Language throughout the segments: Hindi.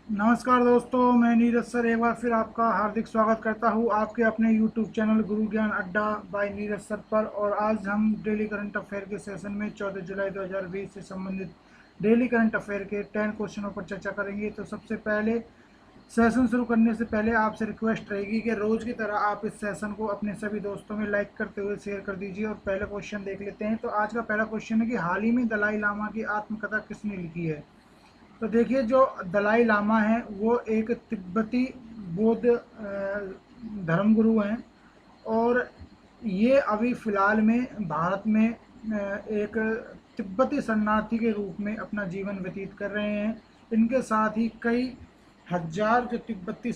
नमस्कार दोस्तों, मैं नीरज सर एक बार फिर आपका हार्दिक स्वागत करता हूं आपके अपने YouTube चैनल गुरु ज्ञान अड्डा बाय नीरज सर पर। और आज हम डेली करंट अफेयर के सेशन में 14 जुलाई 2020 से संबंधित डेली करंट अफेयर के 10 क्वेश्चनों पर चर्चा करेंगे। तो सबसे पहले सेशन शुरू करने से पहले आपसे रिक्वेस्ट रहेगी कि रोज की तरह आप इस सेशन को अपने सभी दोस्तों में लाइक करते हुए शेयर कर दीजिए। और पहला क्वेश्चन देख लेते हैं। तो आज का पहला क्वेश्चन है कि हाल ही में दलाई लामा की आत्मकथा किसने लिखी है। तो देखिए, जो दलाई लामा है वो एक तिब्बती बौद्ध धर्मगुरु हैं। और ये अभी फ़िलहाल में भारत में एक तिब्बती शरणार्थी के रूप में अपना जीवन व्यतीत कर रहे हैं। इनके साथ ही कई हजार जो तिब्बती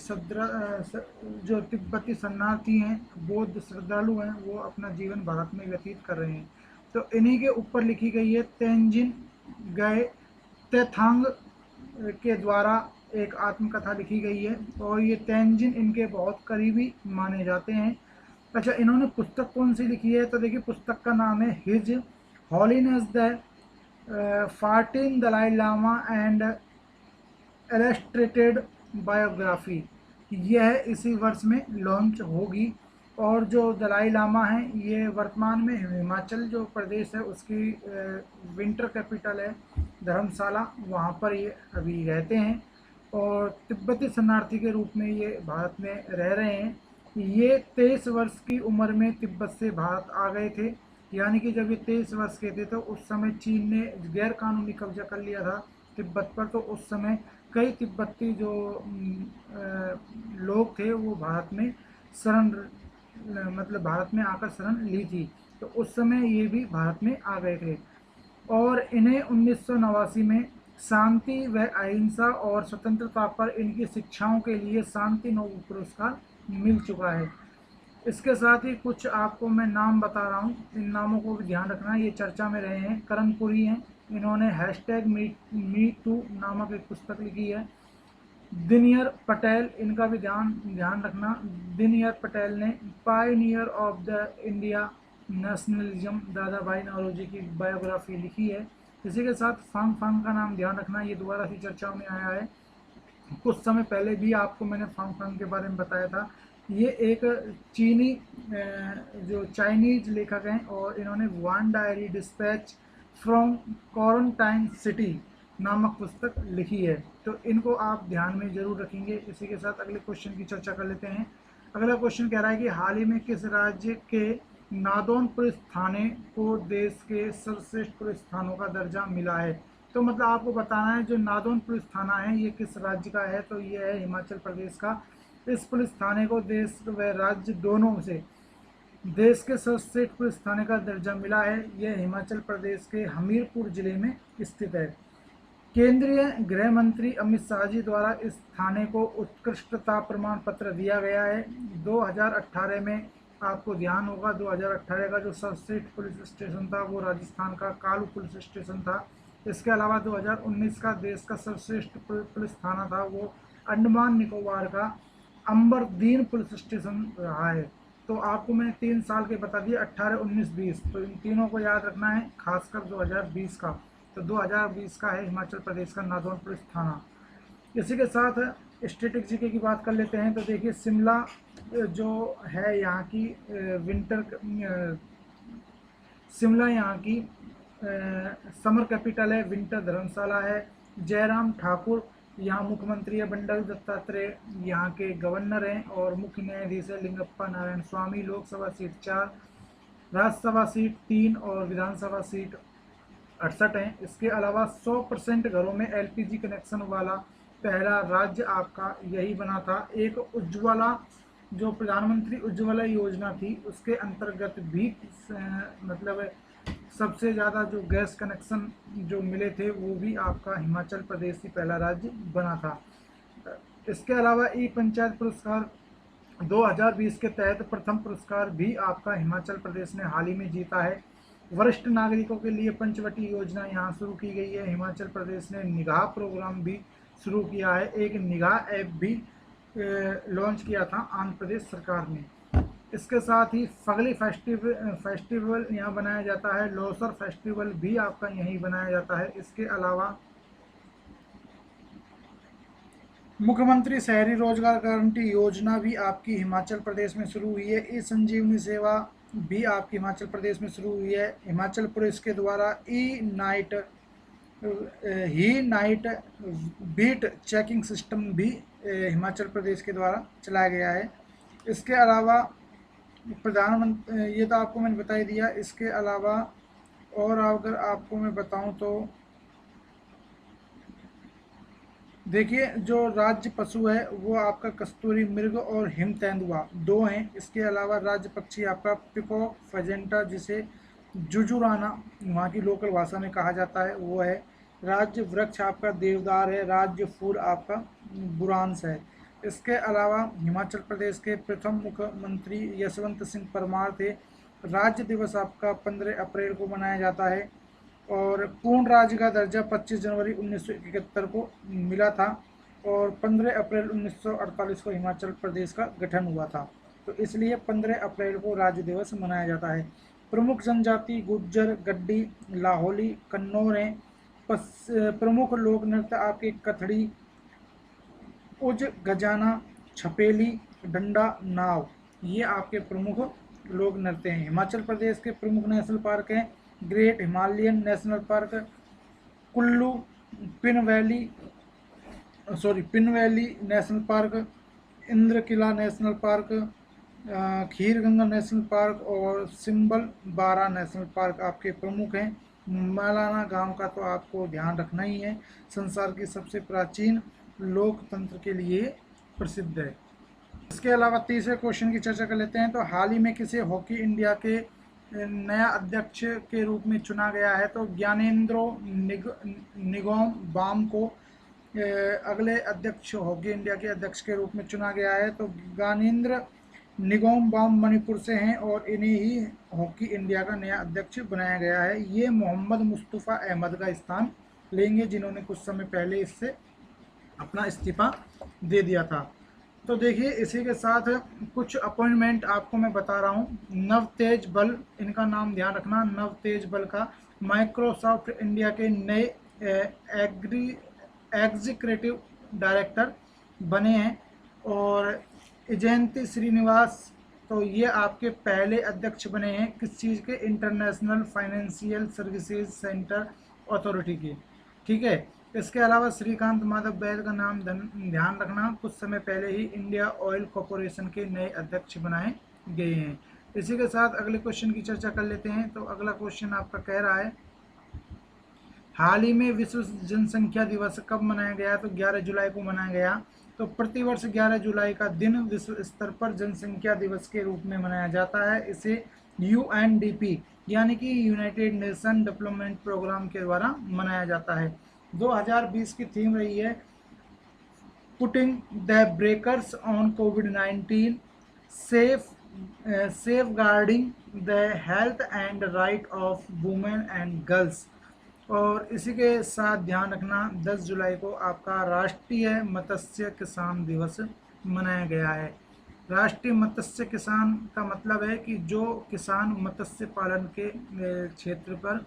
शरणार्थी हैं, बौद्ध श्रद्धालु हैं, वो अपना जीवन भारत में व्यतीत कर रहे हैं। तो इन्हीं के ऊपर लिखी गई है तेंजिन गए तेथांग के द्वारा एक आत्मकथा लिखी गई है। और ये तेंजिन इनके बहुत करीबी माने जाते हैं। अच्छा, इन्होंने पुस्तक कौन सी लिखी है। तो देखिए, पुस्तक का नाम है his holiness the 14 Dalai Lama and illustrated biography. यह इसी वर्ष में लॉन्च होगी। और जो दलाई लामा है ये वर्तमान में हिमाचल जो प्रदेश है उसकी विंटर कैपिटल है धर्मशाला, वहाँ पर ये अभी रहते हैं। और तिब्बती शरणार्थी के रूप में ये भारत में रह रहे हैं। ये 23 वर्ष की उम्र में तिब्बत से भारत आ गए थे। यानी कि जब ये 23 वर्ष के थे तो उस समय चीन ने गैर कानूनी कब्जा कर लिया था तिब्बत पर। तो उस समय कई तिब्बती जो लोग थे वो भारत में शरण मतलब भारत में आकर शरण ली थी। तो उस समय ये भी भारत में आ गए थे। और इन्हें 1989 में शांति व अहिंसा और स्वतंत्रता पर इनकी शिक्षाओं के लिए शांति नोबेल पुरस्कार मिल चुका है। इसके साथ ही कुछ आपको मैं नाम बता रहा हूँ, इन नामों को भी ध्यान रखना। ये चर्चा में रहे हैं। करण पुरी हैं, इन्होंने हैशटैग मी टू नामक एक पुस्तक लिखी है। दिनयर पटेल, इनका भी ध्यान ध्यान रखना। दिनयर पटेल ने Pioneer of the India nationalism दादा भाई नौरोजी की बायोग्राफी लिखी है। इसी के साथ फांग फांग का नाम ध्यान रखना, ये दोबारा से चर्चा में आया है। कुछ समय पहले भी आपको मैंने फांग फांग के बारे में बताया था। ये एक चीनी जो चाइनीज लेखक हैं और इन्होंने one diary dispatch from quarantine city नामक पुस्तक लिखी है। तो इनको आप ध्यान में जरूर रखेंगे। इसी के साथ अगले क्वेश्चन की चर्चा कर लेते हैं। अगला क्वेश्चन कह रहा है कि हाल ही में किस राज्य के नादौन पुलिस थाने को देश के सर्वश्रेष्ठ पुलिस थानों का दर्जा मिला है। तो मतलब आपको बताना है जो नादौन पुलिस थाना है ये किस राज्य का है। तो ये है हिमाचल प्रदेश का। इस पुलिस थाने को देश व राज्य दोनों से देश के सर्वश्रेष्ठ पुलिस थाने का दर्जा मिला है। यह हिमाचल प्रदेश के हमीरपुर जिले में स्थित है। केंद्रीय गृह मंत्री अमित शाह जी द्वारा इस थाने को उत्कृष्टता प्रमाण पत्र दिया गया है 2018 में। आपको ध्यान होगा 2018 का जो सर्वश्रेष्ठ पुलिस स्टेशन था वो राजस्थान का कालू पुलिस स्टेशन था। इसके अलावा 2019 का देश का सर्वश्रेष्ठ पुलिस थाना था वो अंडमान निकोबार का अंबरदीन पुलिस स्टेशन रहा है। तो आपको मैंने 3 साल के बता दिए, 18, 19, 20। तो इन तीनों को याद रखना है, खासकर 2020 का। तो 2020 का है हिमाचल प्रदेश का नादौन पुलिस थाना। इसी के साथ स्टेटिक जीके की बात कर लेते हैं। तो देखिए, शिमला जो है यहाँ की शिमला यहाँ की समर कैपिटल है, विंटर धर्मशाला है। जयराम ठाकुर यहाँ मुख्यमंत्री है। बंडारू दत्तात्रेय यहाँ के गवर्नर हैं। और मुख्य न्यायाधीश है लिंगप्पा नारायण स्वामी। लोकसभा सीट 4, राज्यसभा सीट 3 और विधानसभा सीट 68 हैं। इसके अलावा 100% घरों में एलपीजी कनेक्शन वाला पहला राज्य आपका यही बना था। एक उज्ज्वला जो प्रधानमंत्री उज्ज्वला योजना थी उसके अंतर्गत भी मतलब सबसे ज़्यादा जो गैस कनेक्शन जो मिले थे वो भी आपका हिमाचल प्रदेश ही पहला राज्य बना था। इसके अलावा ई पंचायत पुरस्कार 2020 के तहत प्रथम पुरस्कार भी आपका हिमाचल प्रदेश ने हाल ही में जीता है। वरिष्ठ नागरिकों के लिए पंचवटी योजना यहाँ शुरू की गई है। हिमाचल प्रदेश ने निगाह प्रोग्राम भी शुरू किया है। एक निगाह ऐप भी लॉन्च किया था आंध्र प्रदेश सरकार ने। इसके साथ ही फगली फेस्टिवल यहाँ बनाया जाता है। लोसर फेस्टिवल भी आपका यहीं बनाया जाता है। इसके अलावा मुख्यमंत्री शहरी रोजगार गारंटी योजना भी आपकी हिमाचल प्रदेश में शुरू हुई है। ई संजीवनी सेवा भी आपकी हिमाचल प्रदेश में शुरू हुई है। हिमाचल पुलिस के द्वारा ही नाइट बीट चेकिंग सिस्टम भी हिमाचल प्रदेश के द्वारा चलाया गया है। इसके अलावा प्रधानमंत्री, ये तो आपको मैंने बता ही दिया। इसके अलावा और अगर आपको मैं बताऊं तो देखिए, जो राज्य पशु है वो आपका कस्तूरी मृग और हिम तेंदुआ दो हैं। इसके अलावा राज्य पक्षी आपका पिकॉक फजेंटा, जिसे जुजुराना वहाँ की लोकल भाषा में कहा जाता है, वो है। राज्य वृक्ष आपका देवदार है। राज्य फूल आपका बुरांस है। इसके अलावा हिमाचल प्रदेश के प्रथम मुख्यमंत्री यशवंत सिंह परमार थे। राज्य दिवस आपका 15 अप्रैल को मनाया जाता है और पूर्ण राज्य का दर्जा 25 जनवरी 1971 को मिला था और 15 अप्रैल 1948 को हिमाचल प्रदेश का गठन हुआ था। तो इसलिए 15 अप्रैल को राज्य दिवस मनाया जाता है। प्रमुख जनजाति गुज्जर, गड्डी, लाहौली, कन्नौर हैं। प्रमुख लोक नृत्य आपके कथड़ी, उज, गजाना, छपेली, डंडा, नाव, ये आपके प्रमुख लोक नृत्य हैं। हिमाचल प्रदेश के प्रमुख नेशनल पार्क हैं great Himalayan national park, Kullu, pin valley national park, Indrakila national park, Kheerganga national park और सिंबल बारा नेशनल पार्क आपके प्रमुख हैं। मौलाना गांव का तो आपको ध्यान रखना ही है, संसार की सबसे प्राचीन लोकतंत्र के लिए प्रसिद्ध है। इसके अलावा तीसरे क्वेश्चन की चर्चा कर लेते हैं। तो हाल ही में किसे हॉकी इंडिया के नया अध्यक्ष के रूप में चुना गया है? तो ज्ञानेंद्रो निगोम बाम को अगले अध्यक्ष हॉकी इंडिया के अध्यक्ष के रूप में चुना गया है। तो ज्ञानेंद्र निगोम बाम मणिपुर से हैं और इन्हें ही हॉकी इंडिया का नया अध्यक्ष बनाया गया है। ये मोहम्मद मुस्तफ़ा अहमद का स्थान लेंगे, जिन्होंने कुछ समय पहले इससे अपना इस्तीफा दे दिया था। तो देखिए, इसी के साथ कुछ अपॉइंटमेंट आपको मैं बता रहा हूँ। नवतेज बल, इनका नाम ध्यान रखना। नवतेज बल का माइक्रोसॉफ्ट इंडिया के नए एग्जीक्यूटिव डायरेक्टर बने हैं। और जयंती श्रीनिवास, तो ये आपके पहले अध्यक्ष बने हैं किस चीज़ के? International financial services centre authority की, ठीक है। इसके अलावा श्रीकांत माधव बैद का नाम ध्यान रखना, कुछ समय पहले ही इंडिया ऑयल कॉरपोरेशन के नए अध्यक्ष बनाए गए हैं। इसी के साथ अगले क्वेश्चन की चर्चा कर लेते हैं। तो अगला क्वेश्चन आपका कह रहा है, हाल ही में विश्व जनसंख्या दिवस कब मनाया गया? तो 11 जुलाई को मनाया गया। तो प्रतिवर्ष 11 जुलाई का दिन विश्व स्तर पर जनसंख्या दिवस के रूप में मनाया जाता है। इसे UNDP यानी कि यूनाइटेड नेशन डेवलपमेंट प्रोग्राम के द्वारा मनाया जाता है। 2020 की थीम रही है पुटिंग द ब्रेकर्स ऑन कोविड-19, safeguarding the health and right of women and girls. और इसी के साथ ध्यान रखना, 10 जुलाई को आपका राष्ट्रीय मत्स्य किसान दिवस मनाया गया है। राष्ट्रीय मत्स्य किसान का मतलब है कि जो किसान मत्स्य पालन के क्षेत्र पर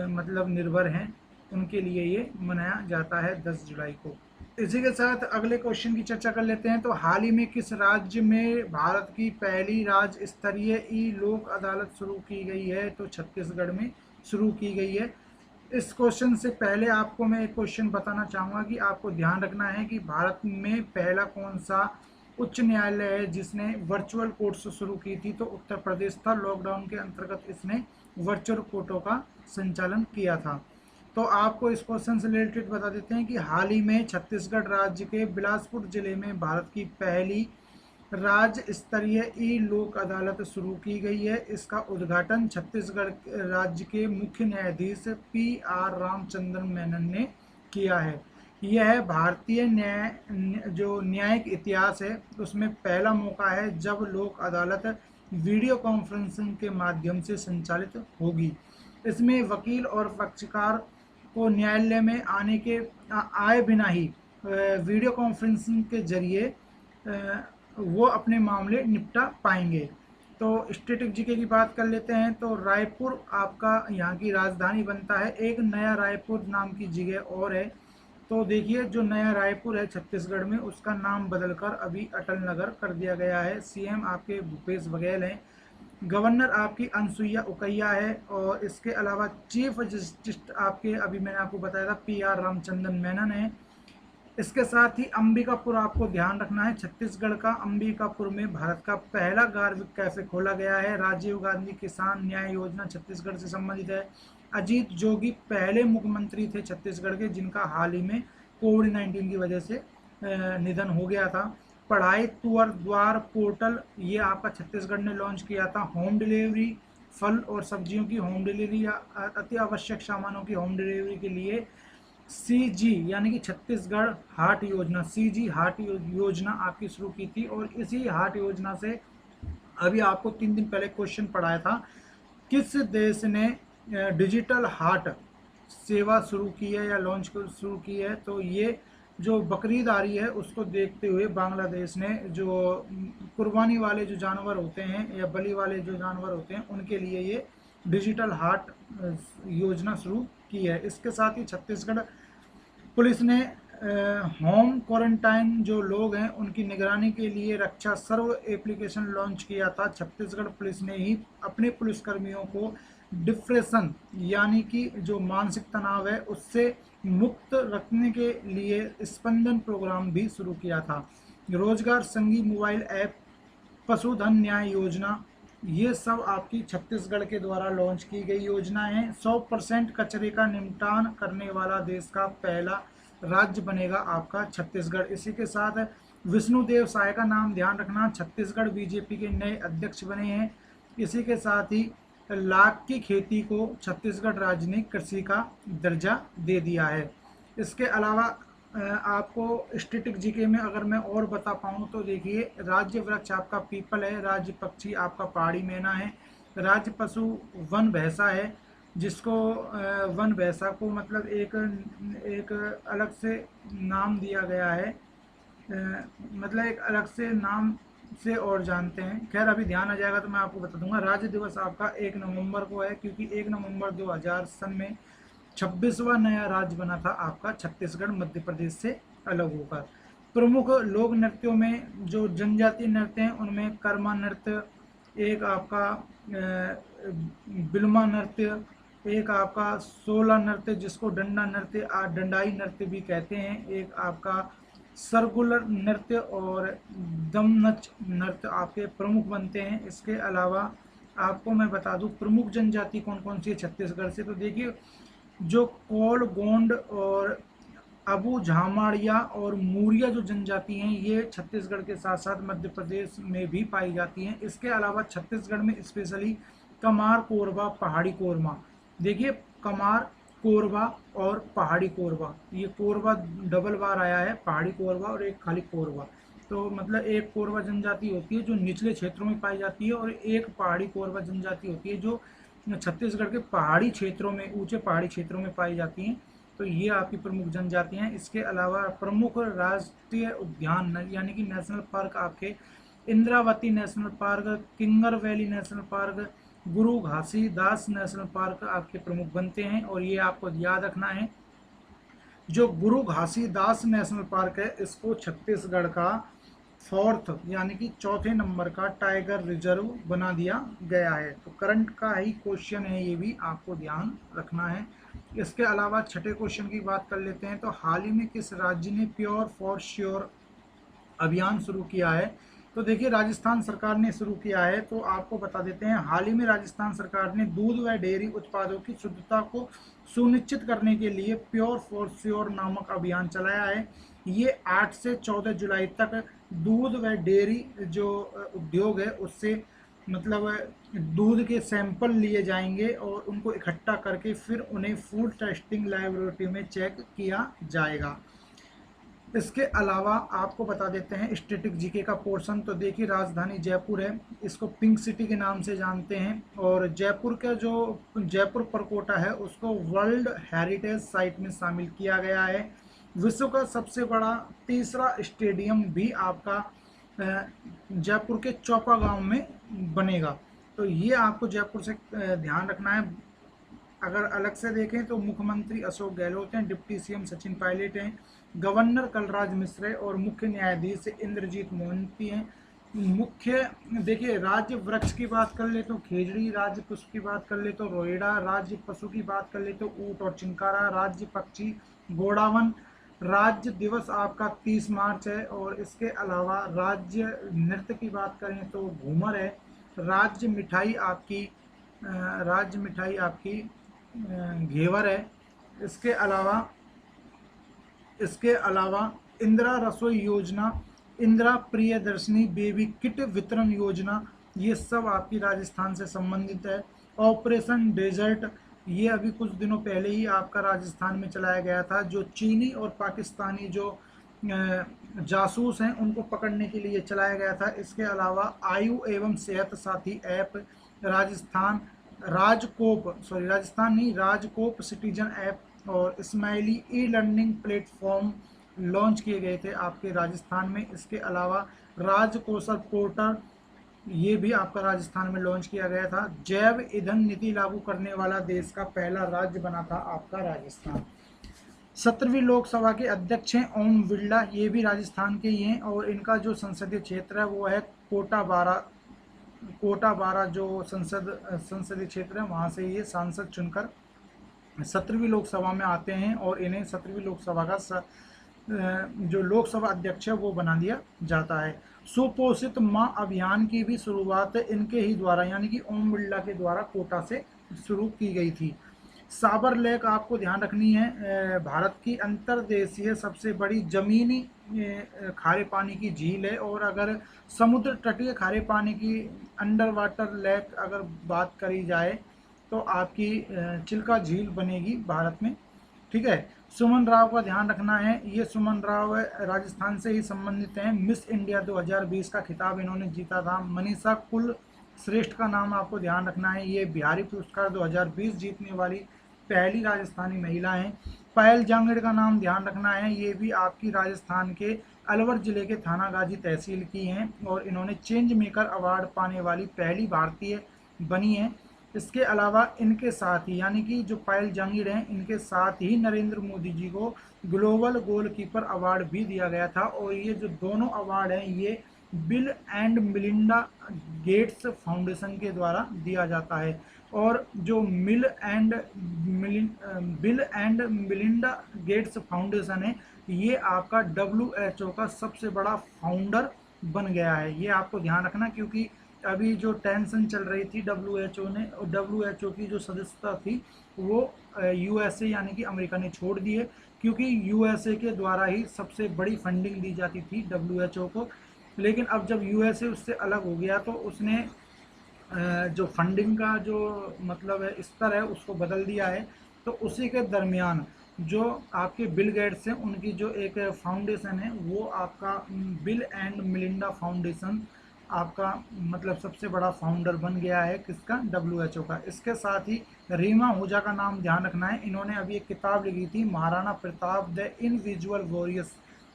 मतलब निर्भर हैं, उनके लिए ये मनाया जाता है 10 जुलाई को। इसी के साथ अगले क्वेश्चन की चर्चा कर लेते हैं। तो हाल ही में किस राज्य में भारत की पहली राज्य स्तरीय ई लोक अदालत शुरू की गई है? तो छत्तीसगढ़ में शुरू की गई है। इस क्वेश्चन से पहले आपको मैं एक क्वेश्चन बताना चाहूँगा कि आपको ध्यान रखना है कि भारत में पहला कौन सा उच्च न्यायालय है जिसने वर्चुअल कोर्ट्स शुरू की थी? तो उत्तर प्रदेश था। लॉकडाउन के अंतर्गत इसने वर्चुअल कोर्टों का संचालन किया था। तो आपको इस क्वेश्चन से रिलेटेड बता देते हैं कि हाल ही में छत्तीसगढ़ राज्य के बिलासपुर जिले में भारत की पहली राज्य स्तरीय ई लोक अदालत शुरू की गई है। इसका उद्घाटन छत्तीसगढ़ राज्य के मुख्य न्यायाधीश PR रामचंद्रन मेनन ने किया है। यह भारतीय न्यायिक इतिहास है उसमें पहला मौका है जब लोक अदालत वीडियो कॉन्फ्रेंसिंग के माध्यम से संचालित होगी। इसमें वकील और पक्षकार को न्यायालय में आए बिना ही वीडियो कॉन्फ्रेंसिंग के जरिए वो अपने मामले निपटा पाएंगे। तो स्टैटिक जीके की बात कर लेते हैं। तो रायपुर आपका यहाँ की राजधानी बनता है। एक नया रायपुर नाम की जगह और है तो देखिए जो नया रायपुर है छत्तीसगढ़ में, उसका नाम बदलकर अभी अटल नगर कर दिया गया है। सीएम आपके भूपेश बघेल हैं, गवर्नर आपकी अनसुईया उकैया है, और इसके अलावा चीफ जस्टिस आपके, अभी मैंने आपको बताया था, PR रामचंद्रन मेनन है। इसके साथ ही अंबिकापुर आपको ध्यान रखना है, छत्तीसगढ़ का अंबिकापुर में भारत का पहला गार्ग कैफे खोला गया है। राजीव गांधी किसान न्याय योजना छत्तीसगढ़ से संबंधित है। अजीत जोगी पहले मुख्यमंत्री थे छत्तीसगढ़ के, जिनका हाल ही में कोविड-19 की वजह से निधन हो गया था। पढ़ाई तुअर द्वार पोर्टल ये आपका छत्तीसगढ़ ने लॉन्च किया था। होम डिलीवरी, फल और सब्जियों की होम डिलीवरी या अति आवश्यक सामानों की होम डिलीवरी के लिए CG यानी कि छत्तीसगढ़ हाट योजना, CG हाट योजना आपकी शुरू की थी। और इसी हाट योजना से अभी आपको 3 दिन पहले क्वेश्चन पढ़ाया था, किस देश ने डिजिटल हाट सेवा शुरू की है या लॉन्च शुरू की है। तो ये जो बकरीद आ रही है उसको देखते हुए बांग्लादेश ने जो कुर्बानी वाले जो जानवर होते हैं या बलि वाले जो जानवर होते हैं उनके लिए ये डिजिटल हाट योजना शुरू की है। इसके साथ ही छत्तीसगढ़ पुलिस ने होम क्वारंटाइन जो लोग हैं उनकी निगरानी के लिए रक्षा सर्व एप्लीकेशन लॉन्च किया था। छत्तीसगढ़ पुलिस ने ही अपने पुलिसकर्मियों को डिप्रेशन यानी कि जो मानसिक तनाव है उससे मुक्त रखने के लिए स्पंदन प्रोग्राम भी शुरू किया था। रोजगार संगी मोबाइल ऐप, पशुधन न्याय योजना, ये सब आपकी छत्तीसगढ़ के द्वारा लॉन्च की गई योजनाएं हैं। 100% कचरे का निपटान करने वाला देश का पहला राज्य बनेगा आपका छत्तीसगढ़। इसी के साथ विष्णुदेव साय का नाम ध्यान रखना, छत्तीसगढ़ बीजेपी के नए अध्यक्ष बने हैं। इसी के साथ ही लाख की खेती को छत्तीसगढ़ राज्य ने कृषि का दर्जा दे दिया है। इसके अलावा आपको स्टैटिक जीके में अगर मैं और बता पाऊँ तो देखिए, राज्य वृक्ष आपका पीपल है, राज्य पक्षी आपका पहाड़ी मैना है, राज्य पशु वन भैंसा है, जिसको वन भैंसा को मतलब एक अलग से नाम दिया गया है, मतलब एक अलग से नाम से और जानते हैं। खैर अभी ध्यान आ जाएगा तो मैं आपको बता दूंगा। राज्य दिवस आपका 1 नवंबर को है, क्योंकि 1 नवंबर 2000 सन में 26वां नया राज्य बना था आपका छत्तीसगढ़ मध्य प्रदेश से अलग होकर। प्रमुख लोक नृत्यों में जो जनजातीय नृत्य हैं उनमें कर्मा नृत्य, एक आपका बिलमा नृत्य, एक आपका सोला नृत्य जिसको डंडा नृत्य डंडाई नृत्य भी कहते हैं, एक आपका सर्कुलर नृत्य और दमनच नृत्य आपके प्रमुख बनते हैं। इसके अलावा आपको मैं बता दूं प्रमुख जनजाति कौन कौन सी है छत्तीसगढ़ से। तो देखिए जो कोल, गोंड और अबू झामाड़िया और मूरिया जो जनजाति हैं ये छत्तीसगढ़ के साथ साथ मध्य प्रदेश में भी पाई जाती हैं। इसके अलावा छत्तीसगढ़ में स्पेशली कमार, कोरबा, पहाड़ी कोरमा, देखिए कमार, कोरबा और पहाड़ी कोरबा, ये कोरबा डबल बार आया है, पहाड़ी कोरबा और एक खाली कोरबा। तो मतलब एक कोरबा जनजाति होती है जो निचले क्षेत्रों में पाई जाती है और एक पहाड़ी कोरबा जनजाति होती है जो छत्तीसगढ़ के पहाड़ी क्षेत्रों में, ऊंचे पहाड़ी क्षेत्रों में पाई जाती हैं। तो ये आपकी प्रमुख जनजातियां हैं। इसके अलावा प्रमुख राष्ट्रीय उद्यान यानी कि नेशनल पार्क आपके Indravati national park, Kinger valley national park, गुरु घासीदास नेशनल पार्क आपके प्रमुख बनते हैं। और ये आपको याद रखना है, जो गुरु घासीदास नेशनल पार्क है इसको छत्तीसगढ़ का 4th यानी कि चौथे नंबर का टाइगर रिजर्व बना दिया गया है। तो करंट का ही क्वेश्चन है, ये भी आपको ध्यान रखना है। इसके अलावा छठे क्वेश्चन की बात कर लेते हैं। तो हाल ही में किस राज्य ने प्योर फॉर श्योर अभियान शुरू किया है। तो देखिए राजस्थान सरकार ने शुरू किया है। तो आपको बता देते हैं, हाल ही में राजस्थान सरकार ने दूध व डेयरी उत्पादों की शुद्धता को सुनिश्चित करने के लिए प्योर फॉर श्योर नामक अभियान चलाया है। ये 8 से 14 जुलाई तक दूध व डेयरी जो उद्योग है उससे मतलब दूध के सैंपल लिए जाएंगे और उनको इकट्ठा करके फिर उन्हें फूड टेस्टिंग लैबोरेटरी में चेक किया जाएगा। इसके अलावा आपको बता देते हैं स्टैटिक जीके का पोर्शन। तो देखिए राजधानी जयपुर है, इसको पिंक सिटी के नाम से जानते हैं, और जयपुर का जो जयपुर परकोटा है उसको वर्ल्ड हेरिटेज साइट में शामिल किया गया है। विश्व का सबसे बड़ा तीसरा स्टेडियम भी आपका जयपुर के चौपा गांव में बनेगा। तो ये आपको जयपुर से ध्यान रखना है। अगर अलग से देखें तो मुख्यमंत्री अशोक गहलोत हैं, डिप्टी सीएम सचिन पायलट हैं, गवर्नर कलराज मिश्र है और मुख्य न्यायाधीश इंद्रजीत मोहंती हैं। मुख्य देखिए, राज्य वृक्ष की बात कर ले तो खेजड़ी, राज्य पुष्प की बात कर ले तो रोएड़ा, राज्य पशु की बात कर ले तो ऊंट और चिंकारा, राज्य पक्षी गोडावन, राज्य दिवस आपका 30 मार्च है। और इसके अलावा राज्य नृत्य की बात करें तो घूमर है। राज्य मिठाई आपकी घेवर है। इसके अलावा इंदिरा रसोई योजना, इंदिरा प्रियदर्शनी बेबी किट वितरण योजना, ये सब आपकी राजस्थान से संबंधित है। ऑपरेशन डेजर्ट, ये अभी कुछ दिनों पहले ही आपका राजस्थान में चलाया गया था, जो चीनी और पाकिस्तानी जो जासूस हैं उनको पकड़ने के लिए चलाया गया था। इसके अलावा आयु एवं सेहत साथी ऐप, राजस्थान राजस्थान नहीं, राजकोप सिटीजन ऐप और smiley e learning platform launch किए गए थे आपके राजस्थान में। इसके अलावा राजकोषर पोर्टल, ये भी आपका राजस्थान में लॉन्च किया गया था। जैव ईंधन नीति लागू करने वाला देश का पहला राज्य बना था आपका राजस्थान। 17वीं लोकसभा के अध्यक्ष हैं ओम बिरला, ये भी राजस्थान के ही हैं और इनका जो संसदीय क्षेत्र है वो है कोटा 12 जो संसदीय क्षेत्र है, वहाँ से ये सांसद चुनकर 17वीं लोकसभा में आते हैं और इन्हें 17वीं लोकसभा का जो लोकसभा अध्यक्ष है वो बना दिया जाता है। सुपोषित माँ अभियान की भी शुरुआत इनके ही द्वारा यानी कि ओम बिरला के द्वारा कोटा से शुरू की गई थी। साबर लेक आपको ध्यान रखनी है, भारत की अंतर्देशीय सबसे बड़ी जमीनी खारे पानी की झील है। और अगर समुद्र तटीय खारे पानी की अंडर वाटर लेक अगर बात करी जाए तो आपकी चिल्का झील बनेगी भारत में, ठीक है। सुमन राव का ध्यान रखना है, ये सुमन राव राजस्थान से ही संबंधित हैं। मिस इंडिया 2020 का खिताब इन्होंने जीता था। मनीषा कुल श्रेष्ठ का नाम आपको ध्यान रखना है, ये बिहारी पुरस्कार 2020 जीतने वाली पहली राजस्थानी महिला हैं। पायल जांगड़ का नाम ध्यान रखना है, ये भी आपकी राजस्थान के अलवर जिले के थानागाजी तहसील की हैं और इन्होंने चेंज मेकर अवार्ड पाने वाली पहली भारतीय बनी है। इसके अलावा इनके साथ ही यानी कि जो पायल जांगीड़ हैं इनके साथ ही नरेंद्र मोदी जी को ग्लोबल गोलकीपर अवार्ड भी दिया गया था। और ये जो दोनों अवार्ड हैं ये bill and Melinda Gates foundation के द्वारा दिया जाता है। और जो bill and Melinda Gates foundation है ये आपका WHO का सबसे बड़ा फाउंडर बन गया है, ये आपको ध्यान रखना। क्योंकि अभी जो टेंशन चल रही थी WHO की जो सदस्यता थी वो USA यानी कि अमेरिका ने छोड़ दी है, क्योंकि USA के द्वारा ही सबसे बड़ी फंडिंग दी जाती थी WHO को। लेकिन अब जब USA उससे अलग हो गया तो उसने जो फंडिंग का जो मतलब है स्तर है उसको बदल दिया है। तो उसी के दरमियान जो आपके बिल गेट्स हैं उनकी जो एक फाउंडेशन है वो आपका बिल एंड मिलिंडा फाउंडेशन आपका मतलब सबसे बड़ा फाउंडर बन गया है, किसका, WHO का। इसके साथ ही रीमा आहूजा का नाम ध्यान रखना है, इन्होंने अभी एक किताब लिखी थी महाराणा प्रताप द इनविजुअल वॉरियर्स,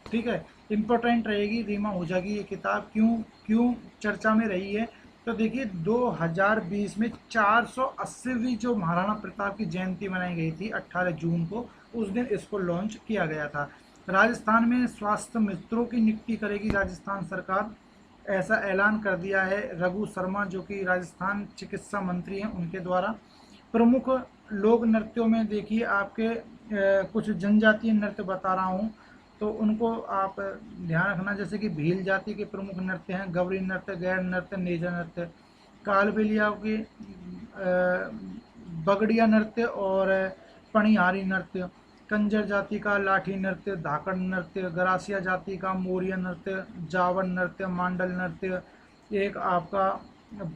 ठीक है। इंपॉर्टेंट रहेगी रीमा आहूजा की ये किताब, क्यों चर्चा में रही है। तो देखिए 2020 में 480वीं जो महाराणा प्रताप की जयंती मनाई गई थी 18 जून को, उस दिन इसको लॉन्च किया गया था। राजस्थान में स्वास्थ्य मित्रों की नियुक्ति करेगी राजस्थान सरकार, ऐसा ऐलान कर दिया है रघु शर्मा जो कि राजस्थान चिकित्सा मंत्री हैं उनके द्वारा। प्रमुख लोक नृत्यों में देखिए आपके कुछ जनजातीय नृत्य बता रहा हूँ तो उनको आप ध्यान रखना, जैसे कि भील जाति के प्रमुख नृत्य हैं गवरी नृत्य, गैर नृत्य, नेजा नृत्य, कालबेलिया के बगड़िया नृत्य और पणिहारी नृत्य, कंजर जाति का लाठी नृत्य, धाकड़ नृत्य, गरासिया जाति का मोरिया नृत्य, जावन नृत्य, मांडल नृत्य, एक आपका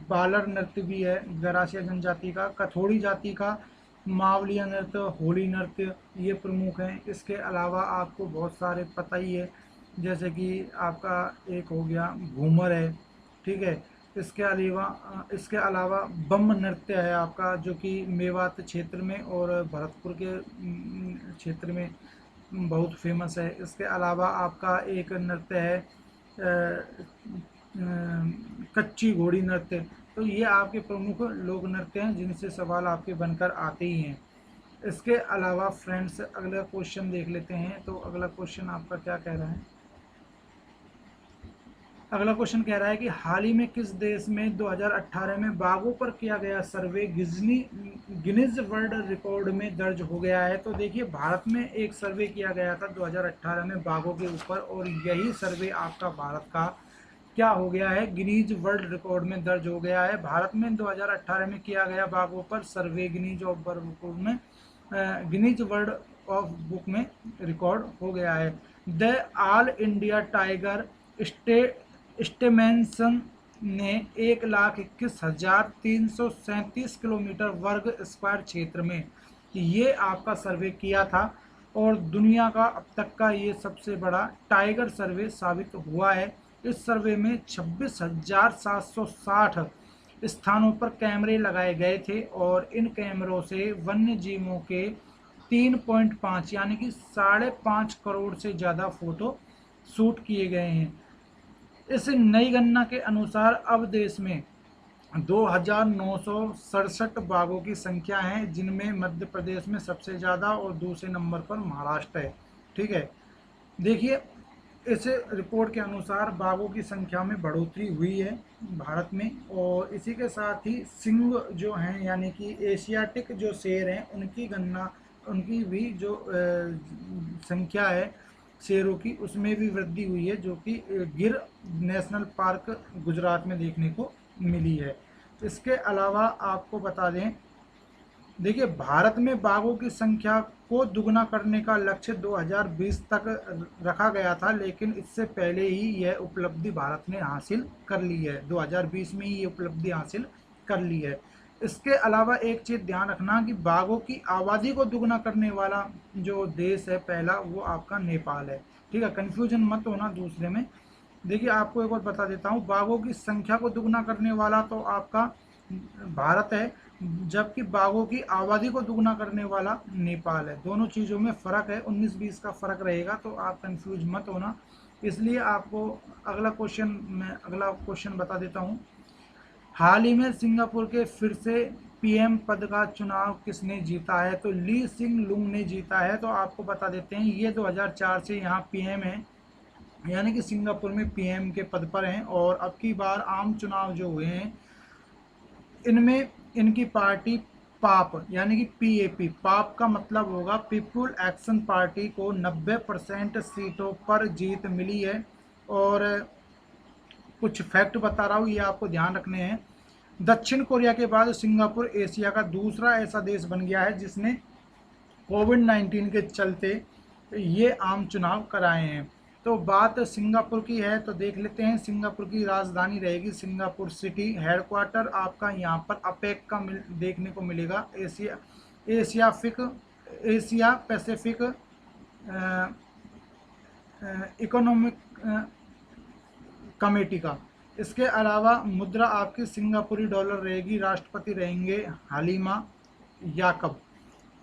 बालर नृत्य भी है गरासिया जनजाति का, कथोड़ी जाति का मावलिया नृत्य, होली नृत्य, ये प्रमुख हैं। इसके अलावा आपको बहुत सारे पता ही है, जैसे कि आपका एक हो गया घूमर है, ठीक है। इसके अलावा बम नृत्य है आपका जो कि मेवात क्षेत्र में और भरतपुर के क्षेत्र में बहुत फेमस है। इसके अलावा आपका एक नृत्य है कच्ची घोड़ी नृत्य। तो ये आपके प्रमुख लोक नृत्य हैं जिनसे सवाल आपके बनकर आते ही हैं। इसके अलावा फ्रेंड्स अगला क्वेश्चन देख लेते हैं। तो अगला क्वेश्चन आपका क्या कह रहा है? अगला क्वेश्चन कह रहा है कि हाल ही में किस देश में 2018 में बाघों पर किया गया सर्वे गिनीज वर्ल्ड रिकॉर्ड में दर्ज हो गया है? तो देखिए, भारत में एक सर्वे किया गया था 2018 में बाघों के ऊपर, और यही सर्वे आपका भारत का क्या हो गया है, गिनीज वर्ल्ड रिकॉर्ड में दर्ज हो गया है। भारत में 2018 में किया गया बाघों पर सर्वे गिनीज ऑफ वर्ल्ड रिकॉर्ड में गिनीज वर्ल्ड ऑफ बुक में रिकॉर्ड हो गया है। द ऑल इंडिया टाइगर स्टेमेंसन ने 1,21,337 किलोमीटर वर्ग स्क्वायर क्षेत्र में ये आपका सर्वे किया था, और दुनिया का अब तक का ये सबसे बड़ा टाइगर सर्वे साबित हुआ है। इस सर्वे में 26,760 स्थानों पर कैमरे लगाए गए थे, और इन कैमरों से वन्य जीवों के 3.5 यानी कि 5.5 करोड़ से ज़्यादा फोटो शूट किए गए हैं। इस नई गणना के अनुसार अब देश में 2,967 बाघों की संख्या है, जिनमें मध्य प्रदेश में सबसे ज़्यादा और दूसरे नंबर पर महाराष्ट्र है। ठीक है, देखिए, इस रिपोर्ट के अनुसार बाघों की संख्या में बढ़ोतरी हुई है भारत में, और इसी के साथ ही सिंह जो हैं यानी कि एशियाटिक जो शेर हैं उनकी गणना, उनकी भी जो संख्या है शेरों की, उसमें भी वृद्धि हुई है, जो कि गिर नेशनल पार्क गुजरात में देखने को मिली है। इसके अलावा आपको बता दें, देखिए, भारत में बाघों की संख्या को दुगना करने का लक्ष्य 2020 तक रखा गया था, लेकिन इससे पहले ही यह उपलब्धि भारत ने हासिल कर ली है। 2020 में ही ये उपलब्धि हासिल कर ली है। इसके अलावा एक चीज़ ध्यान रखना कि बाघों की आबादी को दुगना करने वाला जो देश है पहला, वो आपका नेपाल है। ठीक है, कन्फ्यूजन मत होना दूसरे में। देखिए, आपको एक और बता देता हूँ, बाघों की संख्या को दुगना करने वाला तो आपका भारत है, जबकि बाघों की आबादी को दुगना करने वाला नेपाल है। दोनों चीज़ों में फ़र्क है, 19-20 का फ़र्क रहेगा, तो आप कंफ्यूज मत होना। इसलिए आपको अगला क्वेश्चन बता देता हूँ। हाल ही में सिंगापुर के फिर से पीएम पद का चुनाव किसने जीता है? तो ली सिंग लुंग ने जीता है। तो आपको बता देते हैं, ये 2004 से यहाँ पीएम है, यानी कि सिंगापुर में पीएम के पद पर हैं, और अब की बार आम चुनाव जो हुए हैं इनमें इनकी पार्टी पाप यानी कि पीएपी, पाप का मतलब होगा पीपुल एक्शन पार्टी को 90% सीटों पर जीत मिली है। और कुछ फैक्ट बता रहा हूँ, ये आपको ध्यान रखने हैं। दक्षिण कोरिया के बाद सिंगापुर एशिया का दूसरा ऐसा देश बन गया है जिसने कोविड-19 के चलते ये आम चुनाव कराए हैं। तो बात सिंगापुर की है, तो देख लेते हैं। सिंगापुर की राजधानी रहेगी सिंगापुर सिटी। हेडक्वार्टर आपका यहाँ पर अपेक का देखने को मिलेगा, एशिया पैसिफिक इकोनॉमिक कमेटी का। इसके अलावा मुद्रा आपकी सिंगापुरी डॉलर रहेगी, राष्ट्रपति रहेंगे हालिमा याकब।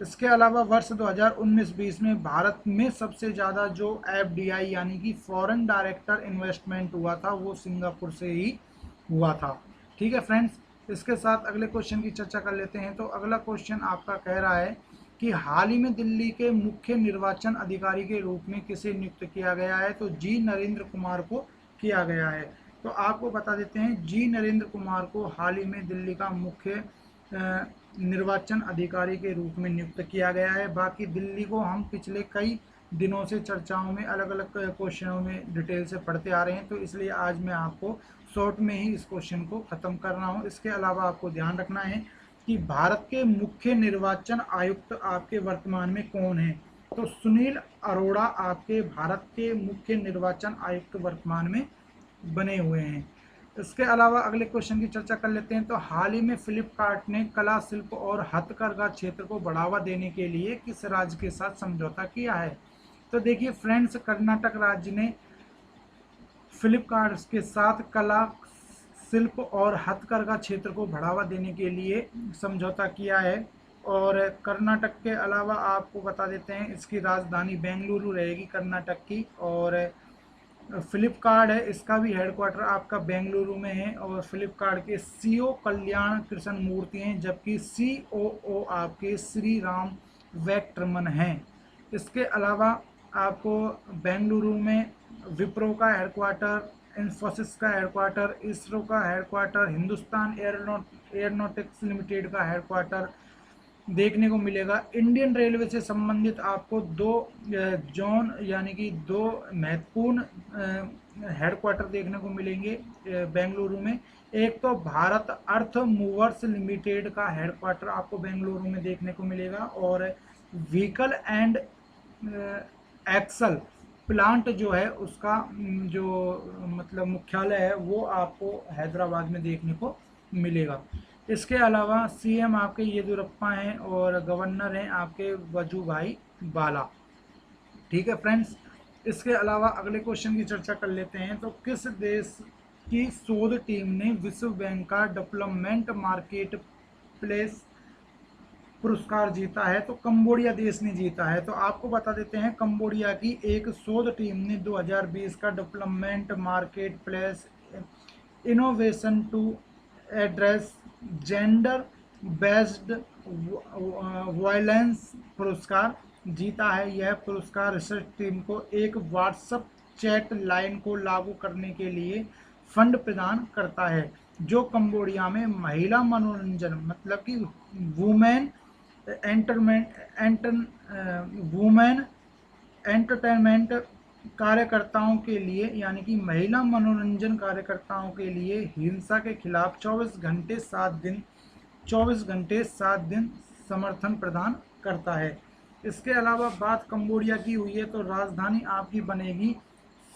इसके अलावा वर्ष 2019-20 में भारत में सबसे ज़्यादा जो एफडीआई यानी कि फॉरेन डायरेक्टर इन्वेस्टमेंट हुआ था, वो सिंगापुर से ही हुआ था। ठीक है फ्रेंड्स, इसके साथ अगले क्वेश्चन की चर्चा कर लेते हैं। तो अगला क्वेश्चन आपका कह रहा है कि हाल ही में दिल्ली के मुख्य निर्वाचन अधिकारी के रूप में किसे नियुक्त किया गया है? तो जी नरेंद्र कुमार को किया गया है। तो आपको बता देते हैं, जी नरेंद्र कुमार को हाल ही में दिल्ली का मुख्य निर्वाचन अधिकारी के रूप में नियुक्त किया गया है। बाकी दिल्ली को हम पिछले कई दिनों से चर्चाओं में अलग अलग क्वेश्चनों में डिटेल से पढ़ते आ रहे हैं, तो इसलिए आज मैं आपको शॉर्ट में ही इस क्वेश्चन को ख़त्म कर रहा हूँ। इसके अलावा आपको ध्यान रखना है कि भारत के मुख्य निर्वाचन आयुक्त आपके वर्तमान में कौन है? तो सुनील अरोड़ा आपके भारत के मुख्य निर्वाचन आयुक्त वर्तमान में बने हुए हैं। इसके अलावा अगले क्वेश्चन की चर्चा कर लेते हैं। तो हाल ही में फ्लिपकार्ट ने कला शिल्प और हथकरघा क्षेत्र को बढ़ावा देने के लिए किस राज्य के साथ समझौता किया है? तो देखिए फ्रेंड्स, कर्नाटक राज्य ने फ्लिपकार्ट के साथ कला शिल्प और हथकरघा क्षेत्र को बढ़ावा देने के लिए समझौता किया है। और कर्नाटक के अलावा आपको बता देते हैं, इसकी राजधानी बेंगलुरु रहेगी कर्नाटक की। और फ्लिपकार्ट है, इसका भी हेडक्वार्टर आपका बेंगलुरु में है, और फ्लिपकार्ट के सीईओ कल्याण कृष्ण मूर्ति हैं, जबकि सीओओ आपके श्री राम वेंकटरमन हैं। इसके अलावा आपको बेंगलुरु में विप्रो का हेडक्वार्टर, इंफोसिस का हेडक्वार्टर, इसरो का हेडक्वार्टर, हिंदुस्तान एयरोनॉटिक्स लिमिटेड का हेडक्वार्टर देखने को मिलेगा। इंडियन रेलवे से संबंधित आपको दो जोन यानी कि दो महत्वपूर्ण हेडक्वार्टर देखने को मिलेंगे बेंगलुरु में। एक तो भारत अर्थ मूवर्स लिमिटेड का हेडक्वार्टर आपको बेंगलुरु में देखने को मिलेगा, और व्हीकल एंड एक्सल प्लांट जो है उसका जो मतलब मुख्यालय है वो आपको हैदराबाद में देखने को मिलेगा। इसके अलावा सीएम आपके येदियुरप्पा हैं और गवर्नर हैं आपके वजुभाई वाला। ठीक है फ्रेंड्स, इसके अलावा अगले क्वेश्चन की चर्चा कर लेते हैं। तो किस देश की शोध टीम ने विश्व बैंक का डेवलपमेंट मार्केट प्लेस पुरस्कार जीता है? तो कंबोडिया देश ने जीता है। तो आपको बता देते हैं, कंबोडिया की एक शोध टीम ने 2020 का development marketplace innovation to address gender based violence पुरस्कार जीता है। यह पुरस्कार रिसर्च टीम को एक व्हाट्सएप चैट लाइन को लागू करने के लिए फंड प्रदान करता है, जो कंबोडिया में महिला मनोरंजन मतलब कि वुमेन वुमेन एंटरटेनमेंट कार्यकर्ताओं के लिए यानी कि महिला मनोरंजन कार्यकर्ताओं के लिए हिंसा के खिलाफ 24 घंटे 7 दिन समर्थन प्रदान करता है। इसके अलावा बात कंबोडिया की हुई है तो राजधानी आपकी बनेगी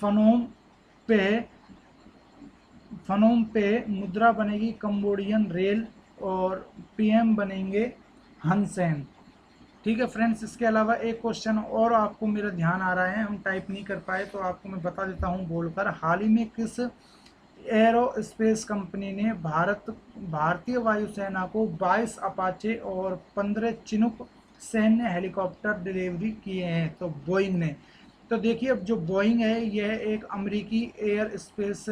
फनोम पे, मुद्रा बनेगी कंबोडियन रेल, और पीएम बनेंगे हनसेन। ठीक है फ्रेंड्स, इसके अलावा एक क्वेश्चन और आपको मेरा ध्यान आ रहा है, हम टाइप नहीं कर पाए तो आपको मैं बता देता हूं बोलकर। हाल ही में किस एरोस्पेस कंपनी ने भारतीय वायुसेना को 22 अपाचे और 15 चिनूक सैन्य हेलीकॉप्टर डिलीवरी किए हैं? तो बोइंग ने। तो देखिए, अब जो बोइंग है यह एक अमेरिकी एयर स्पेस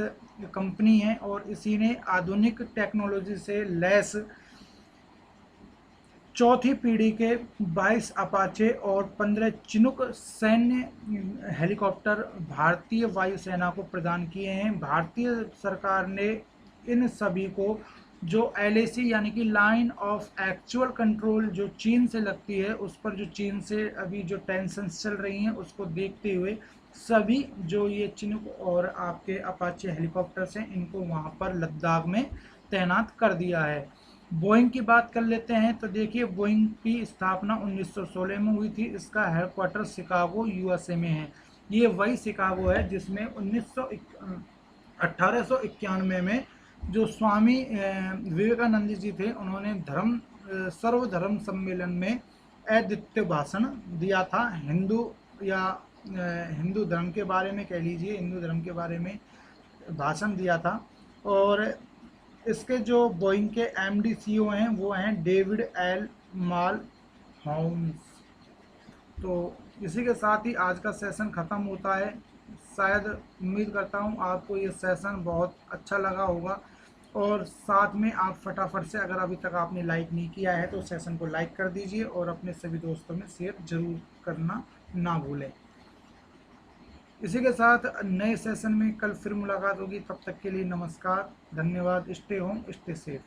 कंपनी है, और इसी ने आधुनिक टेक्नोलॉजी से लैस चौथी पीढ़ी के 22 अपाचे और 15 चिनूक सैन्य हेलीकॉप्टर भारतीय वायुसेना को प्रदान किए हैं। भारतीय सरकार ने इन सभी को जो एलएसी यानी कि लाइन ऑफ एक्चुअल कंट्रोल जो चीन से लगती है, उस पर जो चीन से अभी जो टेंशन्स चल रही हैं उसको देखते हुए सभी जो ये चिनूक और आपके अपाचे हेलीकॉप्टर्स हैं इनको वहाँ पर लद्दाख में तैनात कर दिया है। बोइंग की बात कर लेते हैं। तो देखिए, बोइंग की स्थापना 1916 में हुई थी। इसका हेडक्वार्टर शिकागो यूएसए में है। ये वही शिकागो है जिसमें 1891 में जो स्वामी विवेकानंद जी थे उन्होंने सर्वधर्म सम्मेलन में अद्वितीय भाषण दिया था। हिंदू धर्म के बारे में कह लीजिए, हिंदू धर्म के बारे में भाषण दिया था। और इसके जो बोइंग के एमडी सीईओ हैं वो हैं डेविड एल माल हाउस। तो इसी के साथ ही आज का सेशन ख़त्म होता है। शायद उम्मीद करता हूँ आपको ये सेशन बहुत अच्छा लगा होगा, और साथ में आप फटाफट से, अगर अभी तक आपने लाइक नहीं किया है तो सेशन को लाइक कर दीजिए और अपने सभी दोस्तों में शेयर जरूर करना ना भूलें। इसी के साथ नए सेशन में कल फिर मुलाकात होगी। तब तक के लिए नमस्कार, धन्यवाद। Stay home, stay safe.